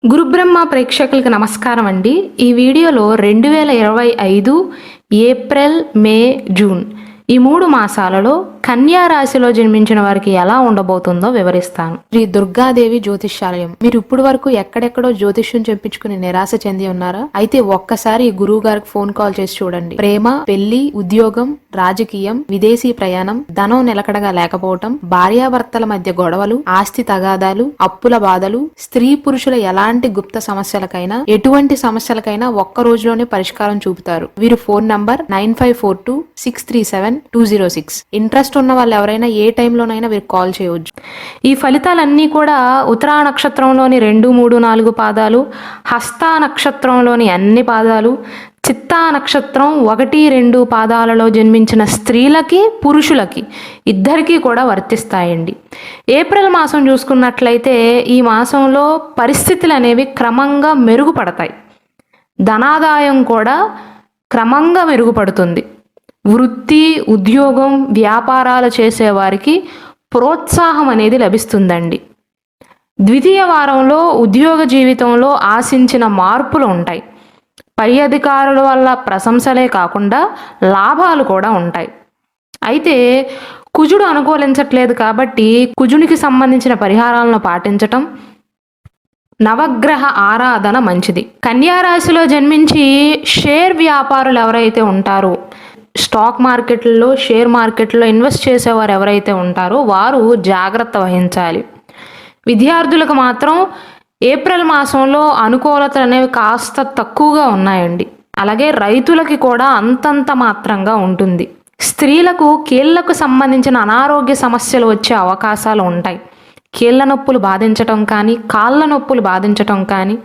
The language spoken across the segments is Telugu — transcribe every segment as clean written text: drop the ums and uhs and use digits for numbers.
గురుబ్రహ్మ ప్రేక్షకులకు నమస్కారం అండి. ఈ వీడియోలో 2025 ఏప్రిల్, మే, జూన్ ఈ 3 మాసాలలో కన్యా రాశిలో జన్మించిన వారికి ఎలా ఉండబోతుందో వివరిస్తాను. శ్రీ దుర్గాదేవి జ్యోతిష్యాలయం. మీరు ఇప్పుడు వరకు ఎక్కడెక్కడో జ్యోతిష్యం చెప్పించుకుని నిరాశ చెంది ఉన్నారా? అయితే ఒక్కసారి గురువు గారికి ఫోన్ కాల్ చేసి చూడండి. ప్రేమ, పెళ్లి, ఉద్యోగం, రాజకీయం, విదేశీ ప్రయాణం, ధనం నిలకడగా లేకపోవటం, భార్యాభర్తల మధ్య గొడవలు, ఆస్తి తగాదాలు, అప్పుల బాధలు, స్త్రీ పురుషుల ఎలాంటి గుప్త సమస్యలకైనా, ఎటువంటి సమస్యలకైనా ఒక్క రోజులోనే పరిష్కారం చూపుతారు. వీరు ఫోన్ నంబర్ 9542637206. ఇంట్రెస్ట్ ఉన్న వాళ్ళు ఎవరైనా ఏ టైంలోనైనా వీరికి కాల్ చేయవచ్చు. ఈ ఫలితాలన్నీ కూడా ఉత్తరా నక్షత్రంలోని 2, 3, 4 పాదాలు, హస్తా నక్షత్రంలోని అన్ని పాదాలు, చిత్తా నక్షత్రం 1, 2 పాదాలలో జన్మించిన స్త్రీలకి, పురుషులకి ఇద్దరికీ కూడా వర్తిస్తాయండి. ఏప్రిల్ మాసం చూసుకున్నట్లయితే ఈ మాసంలో పరిస్థితులు అనేవి క్రమంగా మెరుగుపడతాయి. ధనాదాయం కూడా క్రమంగా మెరుగుపడుతుంది. వృత్తి, ఉద్యోగం, వ్యాపారాలు చేసేవారికి ప్రోత్సాహం అనేది లభిస్తుందండి. ద్వితీయ వారంలో ఉద్యోగ జీవితంలో ఆశించిన మార్పులు ఉంటాయి. పై అధికారుల వల్ల ప్రశంసలే కాకుండా లాభాలు కూడా ఉంటాయి. అయితే కుజుడు అనుకూలించట్లేదు కాబట్టి కుజునికి సంబంధించిన పరిహారాలను పాటించటం, నవగ్రహ ఆరాధన మంచిది. కన్యా రాశిలో జన్మించి షేర్ వ్యాపారులు ఎవరైతే ఉంటారో, స్టాక్ మార్కెట్లలో, షేర్ మార్కెట్లో ఇన్వెస్ట్ చేసేవారు ఎవరైతే ఉంటారో వారు జాగ్రత్త వహించాలి. విద్యార్థులకు మాత్రం ఏప్రిల్ మాసంలో అనుకూలతలు అనేవి కాస్త తక్కువగా ఉన్నాయండి. అలాగే రైతులకి కూడా అంతంత మాత్రంగా ఉంటుంది. స్త్రీలకు కీళ్లకు సంబంధించిన అనారోగ్య సమస్యలు వచ్చే అవకాశాలు ఉంటాయి. కీళ్ల నొప్పులు బాధించటం కానీ, కాళ్ళ నొప్పులు బాధించటం కానీ,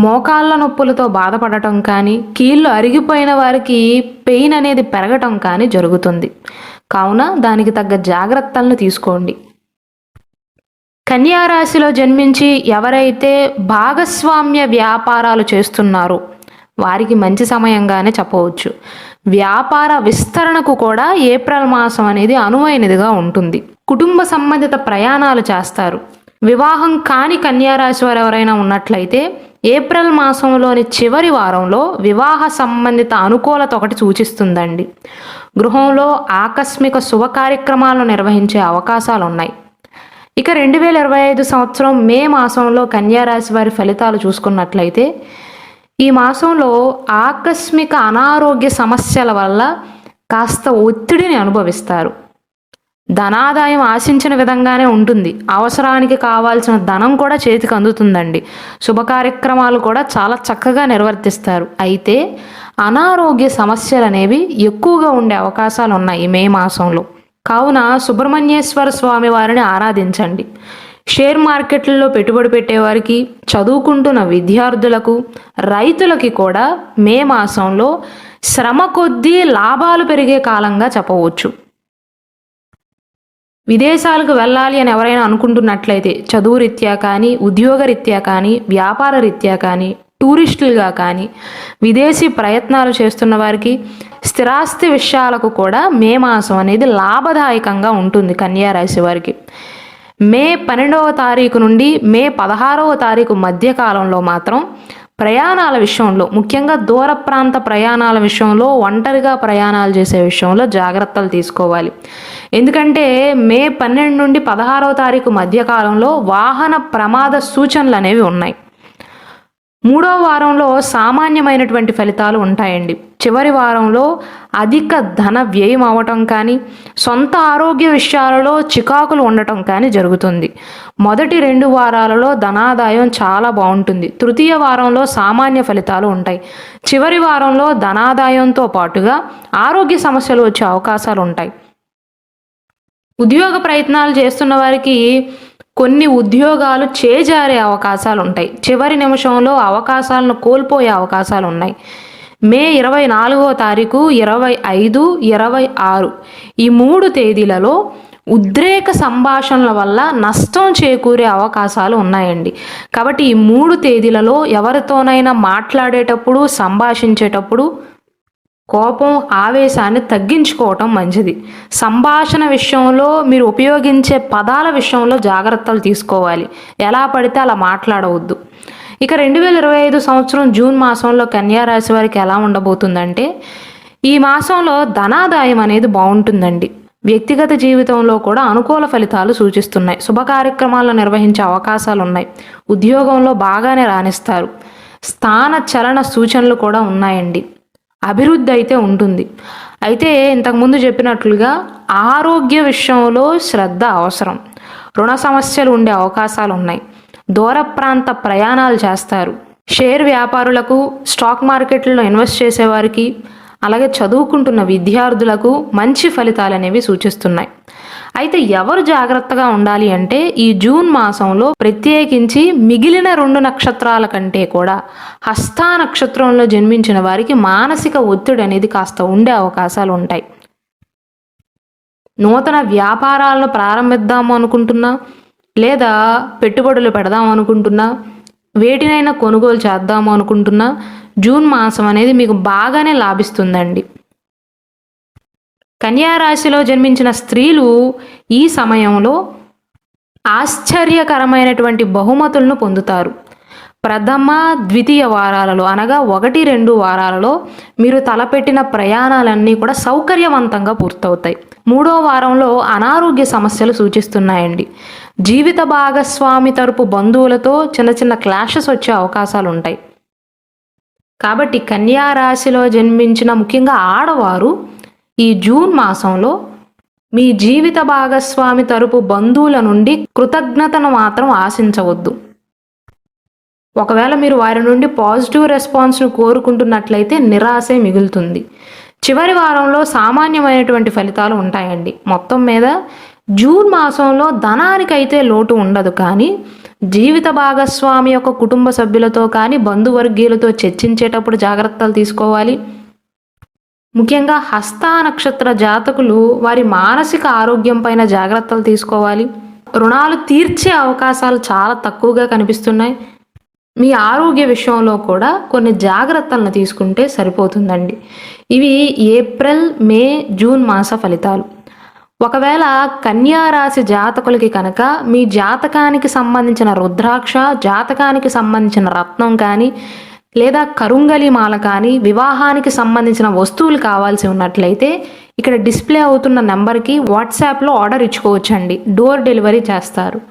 మోకాళ్ళ నొప్పులతో బాధపడటం కానీ, కీళ్ళు అరిగిపోయిన వారికి పెయిన్ అనేది పెరగటం కానీ జరుగుతుంది. కావున దానికి తగ్గ జాగ్రత్తలను తీసుకోండి. కన్యా రాశిలో జన్మించి ఎవరైతే భాగస్వామ్య వ్యాపారాలు చేస్తున్నారో వారికి మంచి సమయంగానే చెప్పవచ్చు. వ్యాపార విస్తరణకు కూడా ఏప్రిల్ మాసం అనేది అనువైనదిగా ఉంటుంది. కుటుంబ సంబంధిత ప్రయాణాలు చేస్తారు. వివాహం కాని కన్యా రాశి వారు ఎవరైనా ఉన్నట్లయితే ఏప్రిల్ మాసంలోని చివరి వారంలో వివాహ సంబంధిత అనుకూలత ఒకటి సూచిస్తుందండి. గృహంలో ఆకస్మిక శుభ కార్యక్రమాలను నిర్వహించే అవకాశాలు ఉన్నాయి. ఇక 2025 సంవత్సరం మే మాసంలో కన్యా రాశి వారి ఫలితాలు చూసుకున్నట్లయితే ఈ మాసంలో ఆకస్మిక అనారోగ్య సమస్యల వల్ల కాస్త ఒత్తిడిని అనుభవిస్తారు. ధనాదాయం ఆశించిన విధంగానే ఉంటుంది. అవసరానికి కావాల్సిన ధనం కూడా చేతికి అందుతుందండి. శుభ కార్యక్రమాలు కూడా చాలా చక్కగా నిర్వర్తిస్తారు. అయితే అనారోగ్య సమస్యలు అనేవి ఎక్కువగా ఉండే అవకాశాలు ఉన్నాయి మే మాసంలో. కావున సుబ్రహ్మణ్యేశ్వర స్వామి వారిని ఆరాధించండి. షేర్ మార్కెట్లలో పెట్టుబడి పెట్టేవారికి, చదువుకుంటున్న విద్యార్థులకు, రైతులకి కూడా మే మాసంలో శ్రమ కొద్దీ లాభాలు పెరిగే కాలంగా చెప్పవచ్చు. విదేశాలకు వెళ్ళాలి అని ఎవరైనా అనుకుంటున్నట్లయితే చదువు రీత్యా కానీ, ఉద్యోగ రీత్యా కానీ, వ్యాపార రీత్యా కానీ, టూరిస్టులుగా కానీ విదేశీ ప్రయత్నాలు చేస్తున్న వారికి, స్థిరాస్తి విషయాలకు కూడా మే మాసం అనేది లాభదాయకంగా ఉంటుంది కన్యా రాశి వారికి. మే 12వ తారీఖు నుండి మే 16వ తారీఖు మధ్య కాలంలో మాత్రం ప్రయాణాల విషయంలో, ముఖ్యంగా దూర ప్రాంత ప్రయాణాల విషయంలో, ఒంటరిగా ప్రయాణాలు చేసే విషయంలో జాగ్రత్తలు తీసుకోవాలి. ఎందుకంటే మే 12 నుండి 16వ తారీఖు మధ్యకాలంలో వాహన ప్రమాద సూచనలు అనేవి ఉన్నాయి. 3వ వారంలో సామాన్యమైనటువంటి ఫలితాలు ఉంటాయండి. చివరి వారంలో అధిక ధన వ్యయం అవ్వటం కానీ, సొంత ఆరోగ్య విషయాలలో చికాకులు ఉండటం కానీ జరుగుతుంది. మొదటి 2 వారాలలో ధనాదాయం చాలా బాగుంటుంది. తృతీయ వారంలో సామాన్య ఫలితాలు ఉంటాయి. చివరి వారంలో ధనాదాయంతో పాటుగా ఆరోగ్య సమస్యలు వచ్చే అవకాశాలు ఉంటాయి. ఉద్యోగ ప్రయత్నాలు చేస్తున్న వారికి కొన్ని ఉద్యోగాలు చేజారే అవకాశాలు ఉంటాయి. చివరి నిమిషంలో అవకాశాలను కోల్పోయే అవకాశాలు ఉన్నాయి. మే 24వ తారీఖు, 25, 26 ఈ 3 తేదీలలో ఉద్రేక సంభాషణల వల్ల నష్టం చేకూరే అవకాశాలు ఉన్నాయండి. కాబట్టి ఈ 3 తేదీలలో ఎవరితోనైనా మాట్లాడేటప్పుడు, సంభాషించేటప్పుడు కోపం, ఆవేశాన్ని తగ్గించుకోవటం మంచిది. సంభాషణ విషయంలో మీరు ఉపయోగించే పదాల విషయంలో జాగ్రత్తలు తీసుకోవాలి. ఎలా పడితే అలా మాట్లాడవద్దు. ఇక 2025 సంవత్సరం జూన్ మాసంలో కన్యా రాశి వారికి ఎలా ఉండబోతుందంటే, ఈ మాసంలో ధనాదాయం అనేది బాగుంటుందండి. వ్యక్తిగత జీవితంలో కూడా అనుకూల ఫలితాలు సూచిస్తున్నాయి. శుభ కార్యక్రమాలను నిర్వహించే అవకాశాలు ఉన్నాయి. ఉద్యోగంలో బాగానే రాణిస్తారు. స్థాన చలన సూచనలు కూడా ఉన్నాయండి. అభివృద్ధి అయితే ఉంటుంది. అయితే ఇంతకుముందు చెప్పినట్లుగా ఆరోగ్య విషయంలో శ్రద్ధ అవసరం. రుణ సమస్యలు ఉండే అవకాశాలు ఉన్నాయి. దూర ప్రాంత ప్రయాణాలు చేస్తారు. షేర్ వ్యాపారులకు, స్టాక్ మార్కెట్లో ఇన్వెస్ట్ చేసేవారికి, అలాగే చదువుకుంటున్న విద్యార్థులకు మంచి ఫలితాలు అనేవి సూచిస్తున్నాయి. అయితే ఎవరు జాగ్రత్తగా ఉండాలి అంటే, ఈ జూన్ మాసంలో ప్రత్యేకించి మిగిలిన 2 నక్షత్రాల కంటే కూడా హస్తా నక్షత్రంలో జన్మించిన వారికి మానసిక ఒత్తిడి అనేది కాస్త ఉండే అవకాశాలు ఉంటాయి. నూతన వ్యాపారాలను ప్రారంభిద్దాము అనుకుంటున్నా, లేదా పెట్టుబడులు పెడదాం అనుకుంటున్నా, వేటినైనా కొనుగోలు చేద్దాము అనుకుంటున్నా, జూన్ మాసం అనేది మీకు బాగానే లాభిస్తుందండి. కన్యా రాశిలో జన్మించిన స్త్రీలు ఈ సమయంలో ఆశ్చర్యకరమైనటువంటి బహుమతులను పొందుతారు. ప్రథమ, ద్వితీయ వారాలలో అనగా 1-2 వారాలలో మీరు తలపెట్టిన ప్రయాణాలన్నీ కూడా సౌకర్యవంతంగా పూర్తవుతాయి. 3వ వారంలో అనారోగ్య సమస్యలు సూచిస్తున్నాయండి. జీవిత భాగస్వామి తరపు బంధువులతో చిన్న చిన్న క్లాషెస్ వచ్చే అవకాశాలు ఉంటాయి. కాబట్టి కన్యా రాశిలో జన్మించిన ముఖ్యంగా ఆడవారు ఈ జూన్ మాసంలో మీ జీవిత భాగస్వామి తరపు బంధువుల నుండి కృతజ్ఞతను మాత్రం ఆశించవద్దు. ఒకవేళ మీరు వారి నుండి పాజిటివ్ రెస్పాన్స్ను కోరుకుంటున్నట్లయితే నిరాశే మిగులుతుంది. చివరి వారంలో సామాన్యమైనటువంటి ఫలితాలు ఉంటాయండి. మొత్తం మీద జూన్ మాసంలో ధనానికైతే లోటు ఉండదు, కానీ జీవిత భాగస్వామి యొక్క కుటుంబ సభ్యులతో కానీ బంధువర్గీయులతో చర్చించేటప్పుడు జాగ్రత్తలు తీసుకోవాలి. ముఖ్యంగా హస్తా నక్షత్ర జాతకులు వారి మానసిక ఆరోగ్యం పైన జాగ్రత్తలు తీసుకోవాలి. రుణాలు తీర్చే అవకాశాలు చాలా తక్కువగా కనిపిస్తున్నాయి. మీ ఆరోగ్య విషయంలో కూడా కొన్ని జాగ్రత్తలను తీసుకుంటే సరిపోతుందండి. ఇవి ఏప్రిల్, మే, జూన్ మాస ఫలితాలు. ఒకవేళ కన్యా రాశి జాతకులకి కనుక మీ జాతకానికి సంబంధించిన రుద్రాక్ష, జాతకానికి సంబంధించిన రత్నం కానీ, లేదా కరుంగలి మాల కానీ, వివాహానికి సంబంధించిన వస్తువులు కావాల్సి ఉన్నట్లయితే ఇక్కడ డిస్ప్లే అవుతున్న నెంబర్కి వాట్సాప్లో ఆర్డర్ ఇచ్చుకోవచ్చండి. డోర్ డెలివరీ చేస్తారు.